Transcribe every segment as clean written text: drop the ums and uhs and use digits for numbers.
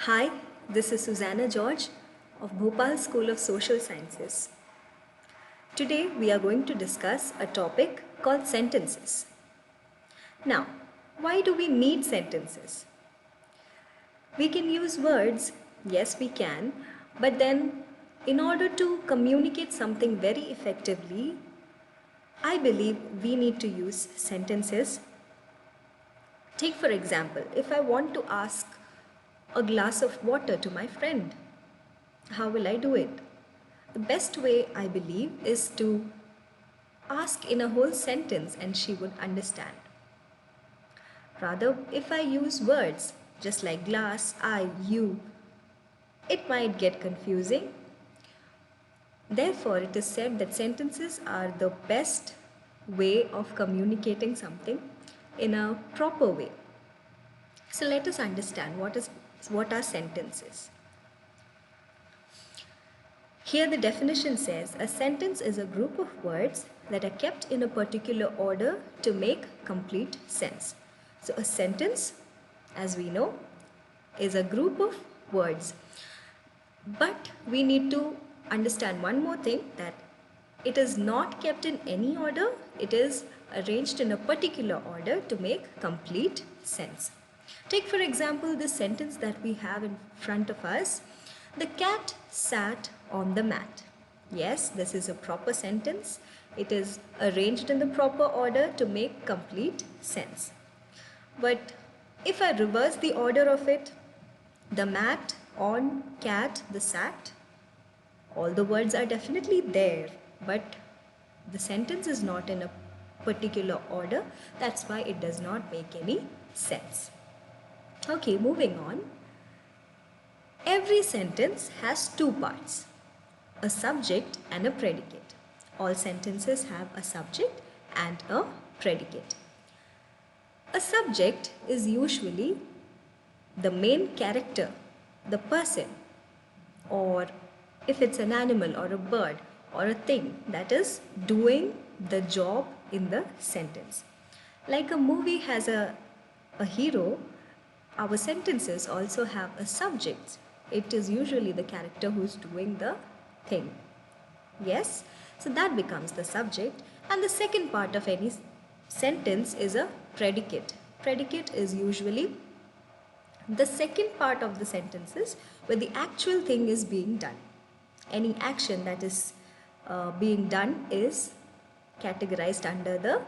Hi, this is Susanna George of Bhopal School of Social Sciences. Today we are going to discuss a topic called sentences. Now, why do we need sentences? We can use words, yes we can, but then in order to communicate something very effectively, I believe we need to use sentences. Take for example, if I want to ask a glass of water to my friend, how will I do it? The best way, I believe, is to ask in a whole sentence and she would understand. Rather, if I use words just like glass, I, you, it might get confusing. Therefore, it is said that sentences are the best way of communicating something in a proper way. So let us understand what are sentences. Here the definition says, a sentence is a group of words that are kept in a particular order to make complete sense. So a sentence, as we know, is a group of words. But we need to understand one more thing, that it is not kept in any order, it is arranged in a particular order to make complete sense. Take for example this sentence that we have in front of us. The cat sat on the mat. Yes, this is a proper sentence. It is arranged in the proper order to make complete sense. But if I reverse the order of it, the mat, on, cat, the sat, all the words are definitely there, but the sentence is not in a particular order. That's why it does not make any sense. Okay, moving on. Every sentence has two parts, a subject and a predicate. All sentences have a subject and a predicate. A subject is usually the main character, the person, or if it's an animal or a bird or a thing that is doing the job in the sentence. Like a movie has a hero, our sentences also have a subject. It is usually the character who's doing the thing. Yes, so that becomes the subject. And the second part of any sentence is a predicate. Predicate is usually the second part of the sentences where the actual thing is being done. Any action that is being done is categorized under the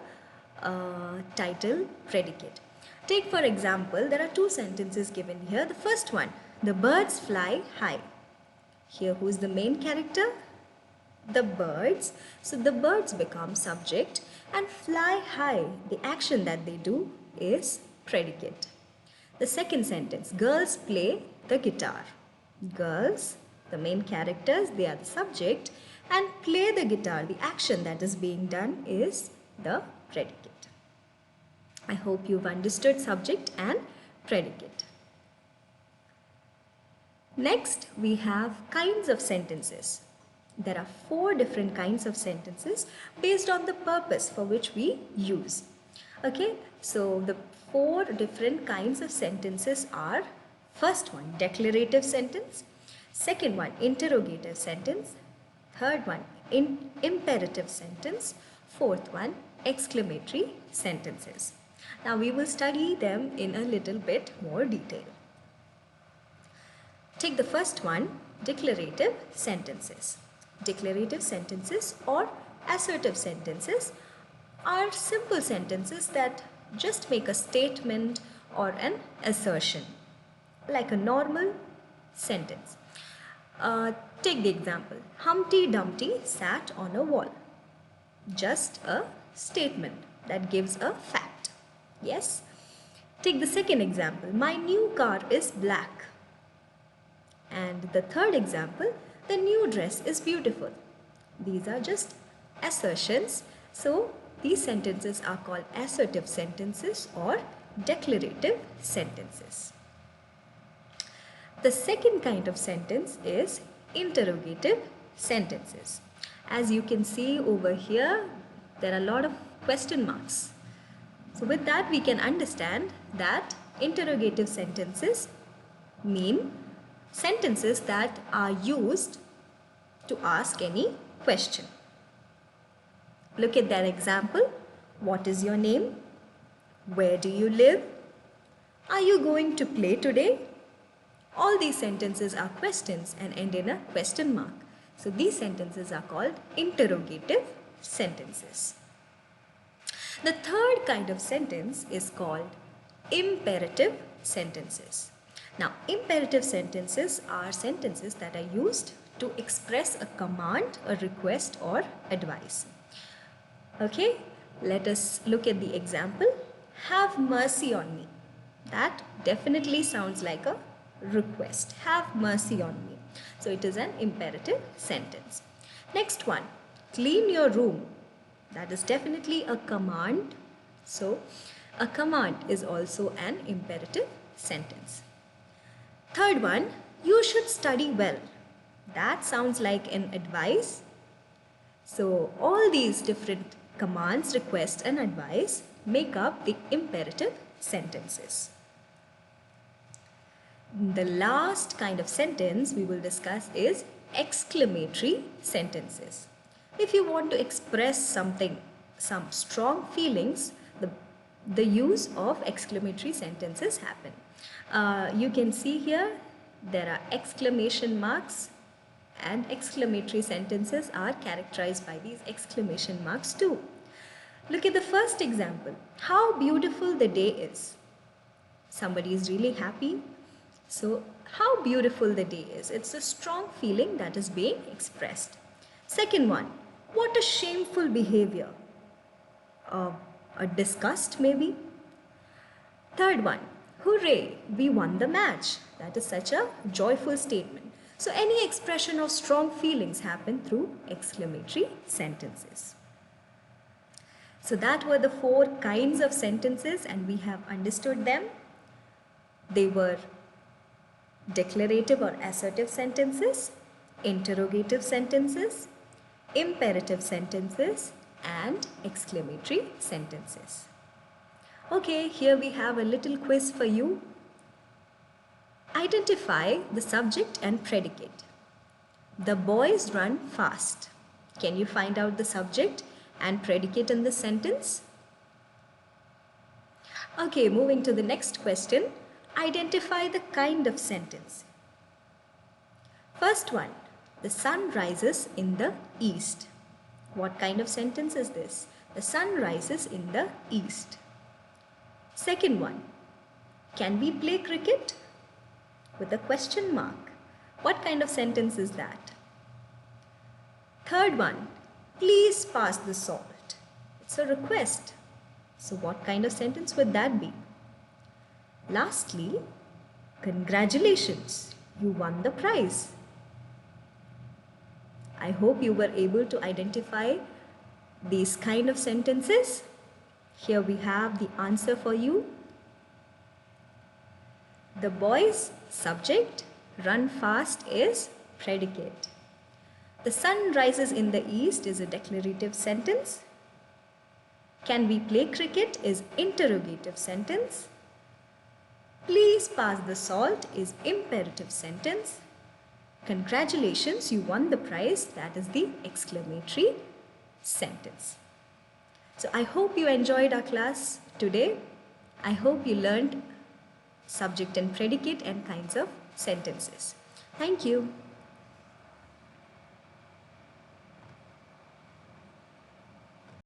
title predicate. Take for example, there are two sentences given here. The first one, the birds fly high. Here who is the main character? The birds. So the birds become subject and fly high, the action that they do is predicate. The second sentence, girls play the guitar. Girls, the main characters, they are the subject, and play the guitar, the action that is being done is the predicate. I hope you've understood subject and predicate. Next, we have kinds of sentences. There are 4 different kinds of sentences based on the purpose for which we use. Okay, so the 4 different kinds of sentences are: first one, declarative sentence; second one, interrogative sentence; third one, imperative sentence; fourth one, exclamatory sentences. Now we will study them in a little bit more detail. Take the first one, declarative sentences. Declarative sentences or assertive sentences are simple sentences that just make a statement or an assertion, like a normal sentence. Take the example, Humpty Dumpty sat on a wall. Just a statement that gives a fact. Yes. Take the second example, my new car is black. And the third example, the new dress is beautiful. These are just assertions. So these sentences are called assertive sentences or declarative sentences. The second kind of sentence is interrogative sentences. As you can see over here, there are a lot of question marks. So with that we can understand that interrogative sentences mean sentences that are used to ask any question. Look at that example. What is your name? Where do you live? Are you going to play today? All these sentences are questions and end in a question mark. So these sentences are called interrogative sentences. The third kind of sentence is called imperative sentences. Now, imperative sentences are sentences that are used to express a command, a request, or advice. Okay, let us look at the example. Have mercy on me. That definitely sounds like a request. Have mercy on me. So it is an imperative sentence. Next one, clean your room. That is definitely a command. So a command is also an imperative sentence. Third one, you should study well. That sounds like an advice. So all these different commands, requests and advice make up the imperative sentences. The last kind of sentence we will discuss is exclamatory sentences. If you want to express something, some strong feelings, the use of exclamatory sentences happen. You can see here there are exclamation marks, and exclamatory sentences are characterized by these exclamation marks too. Look at the first example. How beautiful the day is. Somebody is really happy. So how beautiful the day is. It's a strong feeling that is being expressed. Second one, what a shameful behavior. A disgust maybe. Third one, hooray, we won the match. That is such a joyful statement. So any expression of strong feelings happen through exclamatory sentences. So that were the 4 kinds of sentences and we have understood them. They were declarative or assertive sentences, interrogative sentences, imperative sentences and exclamatory sentences. Okay, here we have a little quiz for you. Identify the subject and predicate. The boys run fast. Can you find out the subject and predicate in this sentence? Okay, moving to the next question. Identify the kind of sentence. First one, the sun rises in the east. What kind of sentence is this? The sun rises in the east. Second one, can we play cricket? With a question mark. What kind of sentence is that? Third one, please pass the salt. It's a request. So what kind of sentence would that be? Lastly, congratulations, you won the prize. I hope you were able to identify these kind of sentences. Here we have the answer for you. The boys subject, run fast is predicate. The sun rises in the east is a declarative sentence. Can we play cricket is interrogative sentence. Please pass the salt is imperative sentence. Congratulations, you won the prize, that is the exclamatory sentence. So I hope you enjoyed our class today. I hope you learned subject and predicate and kinds of sentences. Thank you.